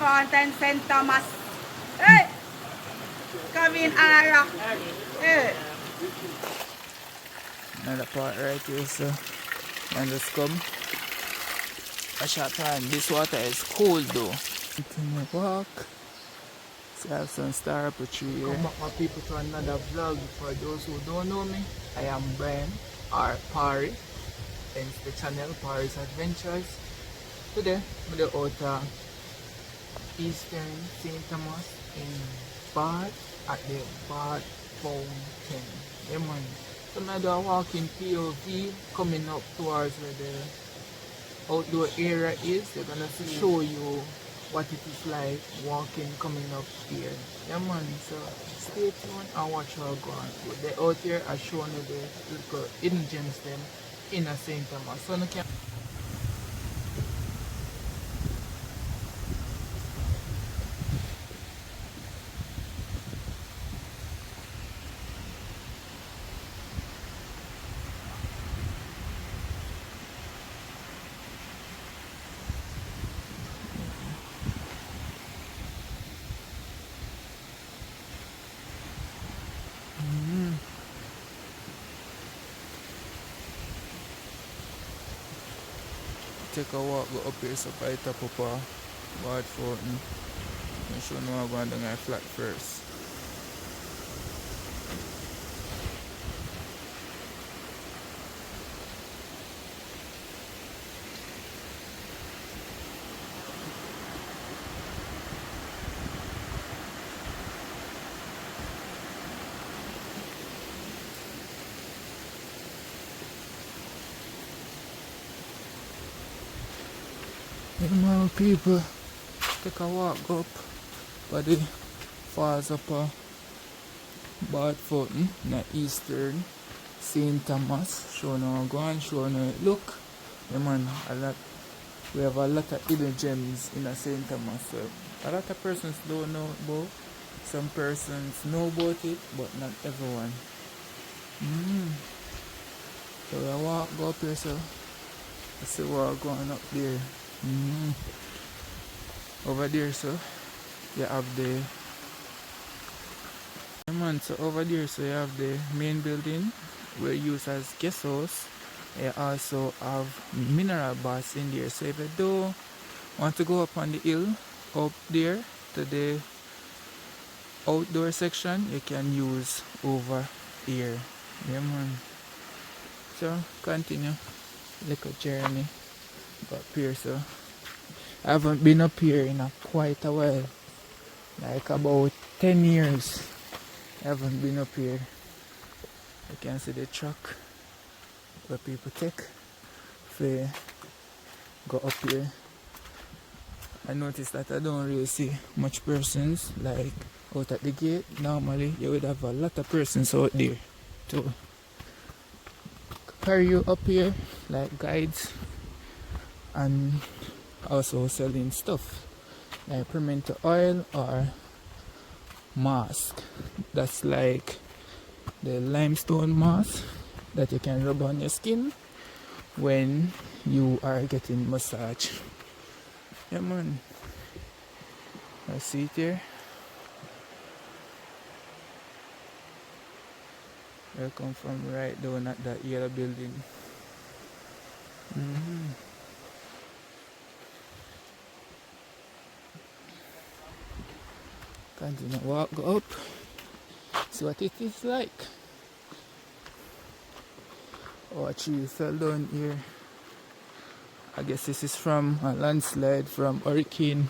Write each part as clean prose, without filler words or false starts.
Fountain, St. Thomas. Hey! Come in, Ara. Hey! Another part right here, so and just come a short time. This water is cold though. Continue walk. So I have some star apple tree here. Come back my people to another vlog. For those who don't know me, I am Brian or Parry. Hence the channel Parry's Adventures. Today we're out Eastern St. Thomas in Bath at the Bath Fountain. Yeah man. So I do a walking POV coming up towards where the outdoor area is. They're gonna show you what it is like walking coming up here. Yeah man, so stay tuned and watch how I go on. They out here are showing you the little hidden gems them in a St. Thomas. So you can take a walk, go up here, so by top of a Bad Fountain. I'm sure no I'm going down a flat first. Yeah man, people, take a walk go up by the falls up a Bad Fountain in the Eastern St. Thomas. Show now go and show now look. Yeah man, we have a lot of hidden gems in a St. Thomas. So a lot of persons don't know about. Some persons know about it, but not everyone. So we walk go up here, so I see we're going up there. Over there, so you have the yeah, man, so over there, so you have the main building where used as guest house. You also have mineral baths in there. So if you do want to go up on the hill up there to the outdoor section, you can use over here. Yeah man. So continue like a journey up here. So I haven't been up here in quite a while, like about 10 years. I haven't been up here. You can see the truck where people take to go up here. I noticed that I don't really see much persons like out at the gate. Normally you would have a lot of persons out there to carry you up here, like guides, and also selling stuff like pimento oil or mask. That's like the limestone mask that you can rub on your skin when you are getting massage. Yeah man, I see it here. I come from right down at that yellow building. Continue walk go up, see what it is like. Oh, a tree fell down here. I guess this is from a landslide from Hurricane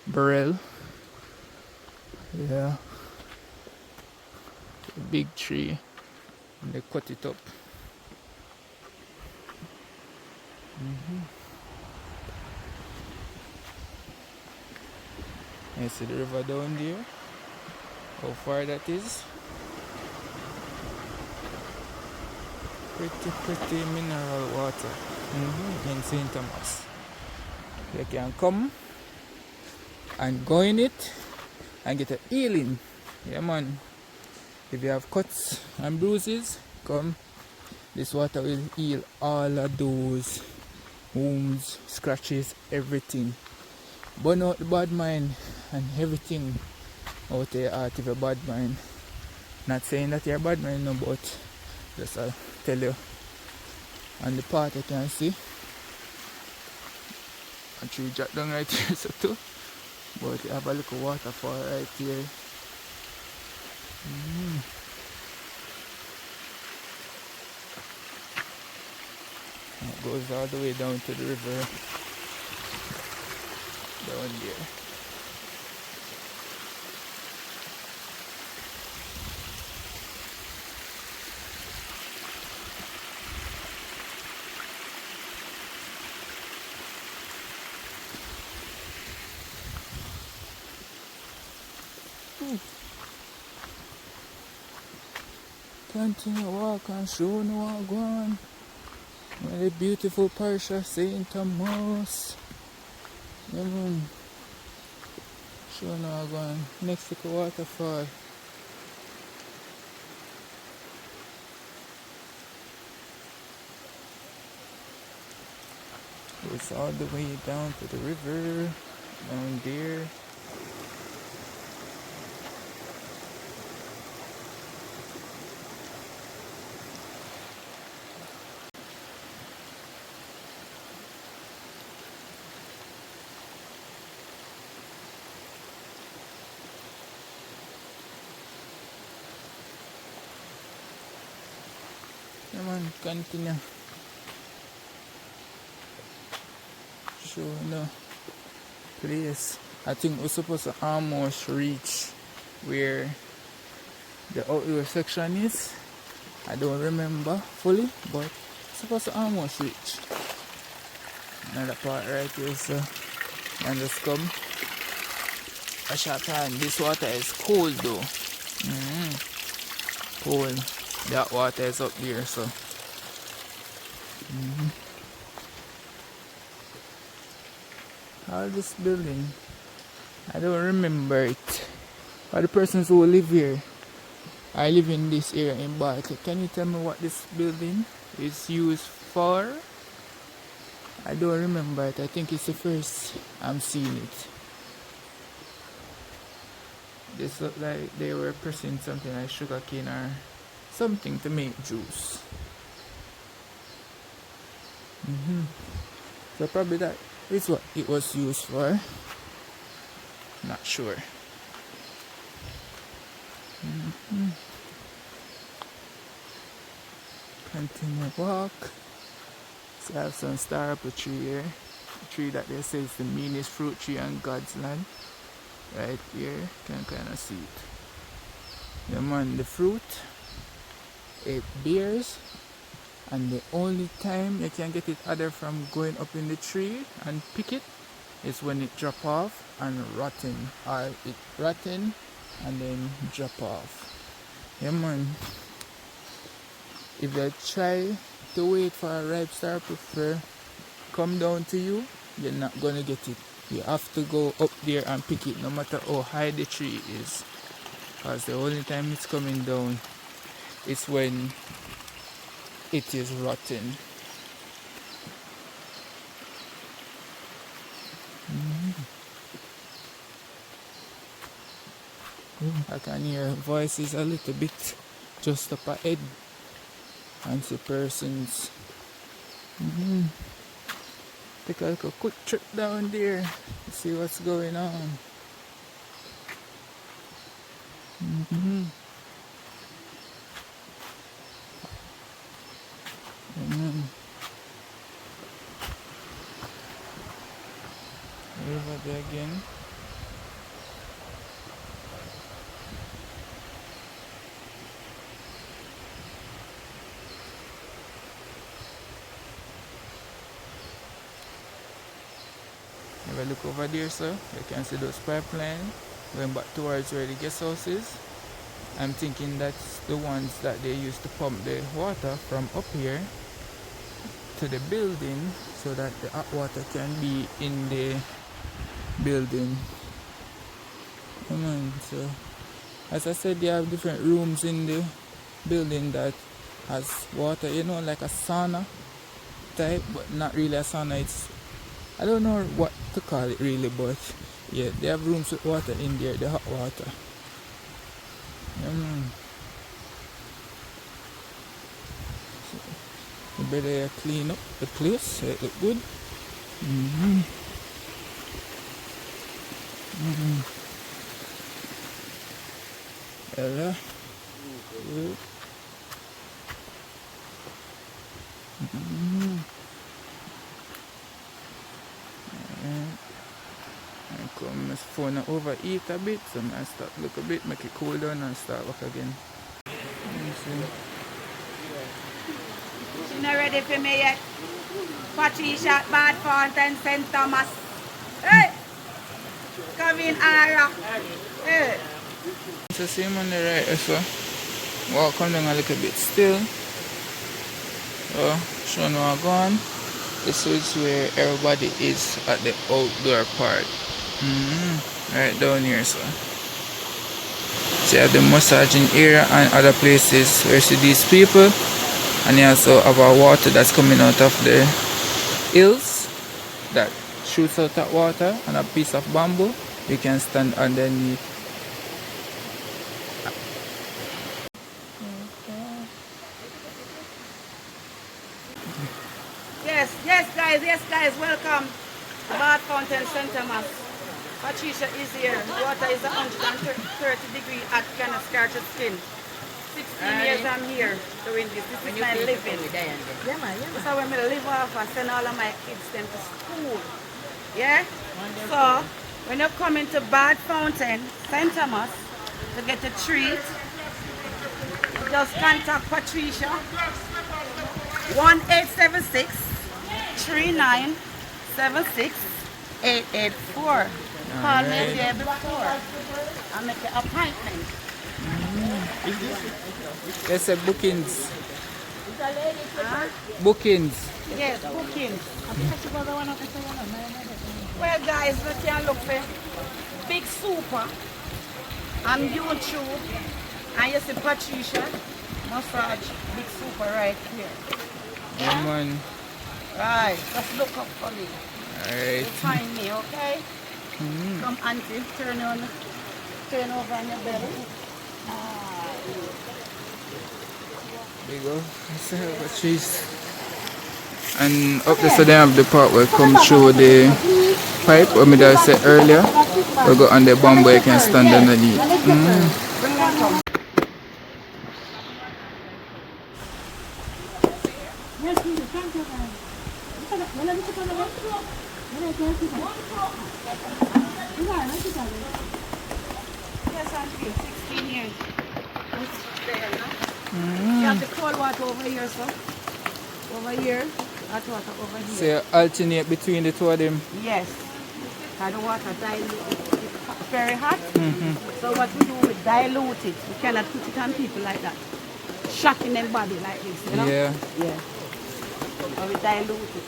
Beryl. Yeah, a big tree, and they cut it up. You see the river down there, how far that is. Pretty mineral water in St. Thomas. You can come and go in it and get a healing. Yeah man, if you have cuts and bruises, come. This water will heal all of those wounds, scratches, everything. burn out the bad mind and everything out there out of your bad mind. Not saying that you're bad mind no, but just I'll tell you on the part you can see. A tree drop down right here so too. But you have a little waterfall right here. It goes all the way down to the river down there. Continue walk and show no one gone. The beautiful parish of St. Thomas. Yeah, man. Show no one gone. Next to the waterfall. It's all the way down to the river. Down there. Come on, continue. Show the place. I think we're supposed to almost reach where the outdoor section is. I don't remember fully, but supposed to almost reach. Another part right here, so and just come a short time. This water is cold though. Cold. That water is up there, so all this building, I don't remember it. For the persons who live here, I live in this area in Bartley. Can you tell me what this building is used for? I don't remember it. I think it's the first I'm seeing it. This looked like they were pressing something like sugarcane or something to make juice. So probably that is what it was used for. Not sure. Continue walk. So I have some star apple tree here. A tree that they say is the meanest fruit tree on God's land. Right here, can kind of see it. Yeah man, the fruit, it bears, and the only time you can get it other from going up in the tree and pick it is when it drop off and rotten, or it rotten and then drop off. Yeah man, if you try to wait for a ripe star apple to come down to you, you're not gonna get it. You have to go up there and pick it no matter how high the tree is, because the only time it's coming down is when it is rotten. I can hear voices a little bit just up ahead and see persons. Take a quick trip down there to see what's going on. Over there again. If I look over there, sir, you can see those pipelines going back towards where the guest house is. I'm thinking that's the ones that they used to pump the water from up here to the building so that the hot water can be in the building. So as I said, they have different rooms in the building that has water, like a sauna type, but not really a sauna. It's I don't know what to call it really, but yeah, they have rooms with water in there, the hot water. Mm. You better clean up the place, so it look good. Mm-hmm. Mm-hmm. Ella. Good. Mm-hmm. I come my phone and overeat a bit, so I start look a bit, make it cool down and start work again. She not ready for me yet. Patricia, Bad Fountain, St. Thomas. Hey! Come in, Ara. Hey! So same on the right so walk on down a little bit still. So Sean are gone. This is where everybody is at the outdoor part. Right down here, so. So you have the massaging area and other places where you see these people. And you also have a water that's coming out of the hills that shoots out that water and a piece of bamboo. You can stand underneath. Yes guys, welcome to Bad Fountain, St. Thomas. Patricia is here. Water is 130 degrees at kind of scorched skin. 16 years I'm here doing this. This is my living. This is how I'm going to live off and send all of my kids them to school. Yeah? So, when you come into Bad Fountain, St. Thomas, to get a treat, just contact Patricia. 1-876-3976-884. Call me there before. I'll make an appointment. There's a bookings. Bookings. Yes, bookings. Well guys, we can look for Big Super on YouTube. And you see Patricia massage Big Super right here. Yeah, man. Right, just look up for me. Alright. You'll find me, okay? Come auntie, turn over on your belly. There you go. Let's have a cheese. And up there, so they have the part where come through the pipe, what I said earlier. We go on the bamboo, you can stand underneath. Yes, auntie, 16 years. You have the cold water over here, sir. Over here, hot water over here. So you alternate between the two of them. Yes. And the water dilute. It's very hot. So what we do, we dilute it. We cannot put it on people like that. Shocking them body like this, you know? Yeah. Yeah. So we dilute it.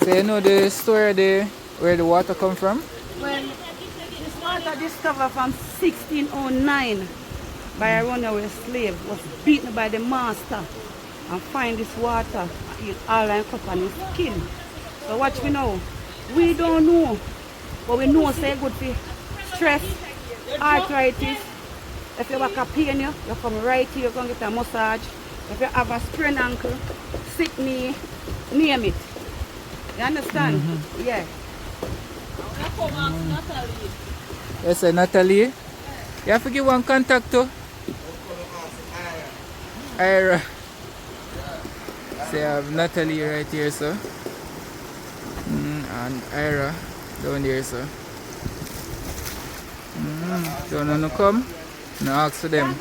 So you know the story there where the water come from? Well, this water discovered from 1609 by a runaway slave, was beaten by the master and find this water in all and cup on his skin. So what we know? We don't know. But we know say good for stress, arthritis. If you have a pain, you come right here, you're going to get a massage. If you have a sprained ankle, sick knee, name it. You understand? Yeah. Yes, sir, Natalie. You have to give one contact to Ira. So you have Natalie right here, sir. And Ira down there, sir. Don't want to come? No, ask for them.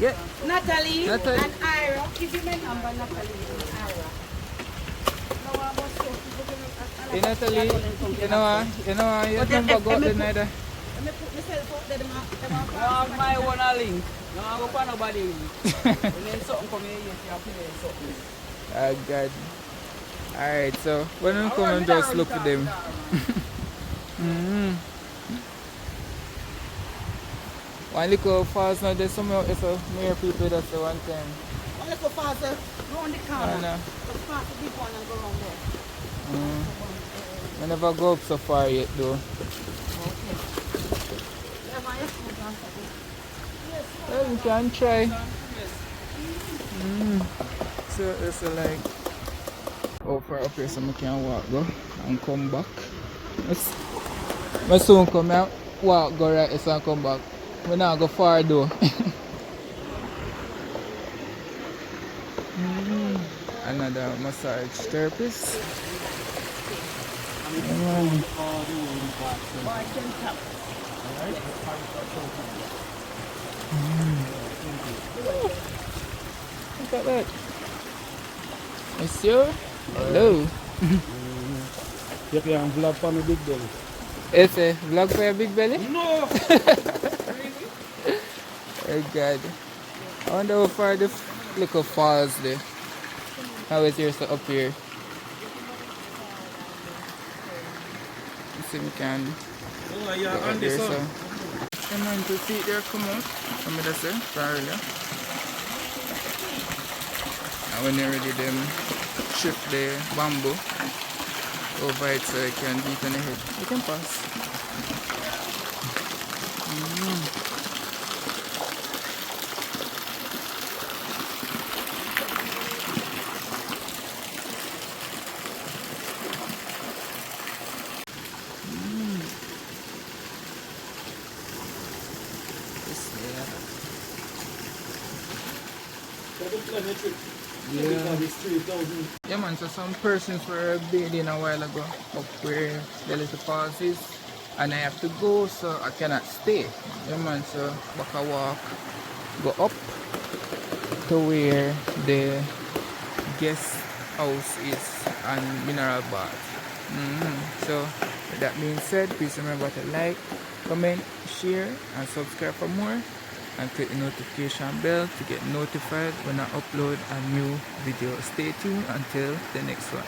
Yeah. Natalie and Ira. Give me my number, Natalie and Ira. Hey Natalie, you know your number got the neither. My one a link. No, I go for nobody link. And then something come here, you have to play something. Oh God. Alright, so when you come and just look for them. One little falls now, there's some more, if more people that's the one time. One little faster, round the corner. I know. Just pass the big one and go round there. I never go up so far yet though. Okay. Yeah, my food on top. Well, we can try. So it's like how far up here so I can walk go and come back. I soon come out, walk go right so I come back. We not go far though. Another massage therapist. Look at that. Monsieur? Hello. You can vlog for my big belly. It's a vlog for your big belly? No! Oh God. I wonder how far the little falls there. How is yours up here? Let's see if we can Oh, go yeah, up on there. this So, one. come on to see there, come on. Come with us there, earlier. And when they're ready, them shift the bamboo over it so it can beat on the head. You can pass. Yeah man, so some persons were bathing a while ago up where the little falls is and I have to go so I cannot stay. Yeah man, so back a walk, go up to where the guest house is and mineral bath. So with that being said, please remember to like, comment, share and subscribe for more. And click the notification bell to get notified when I upload a new video. Stay tuned until the next one.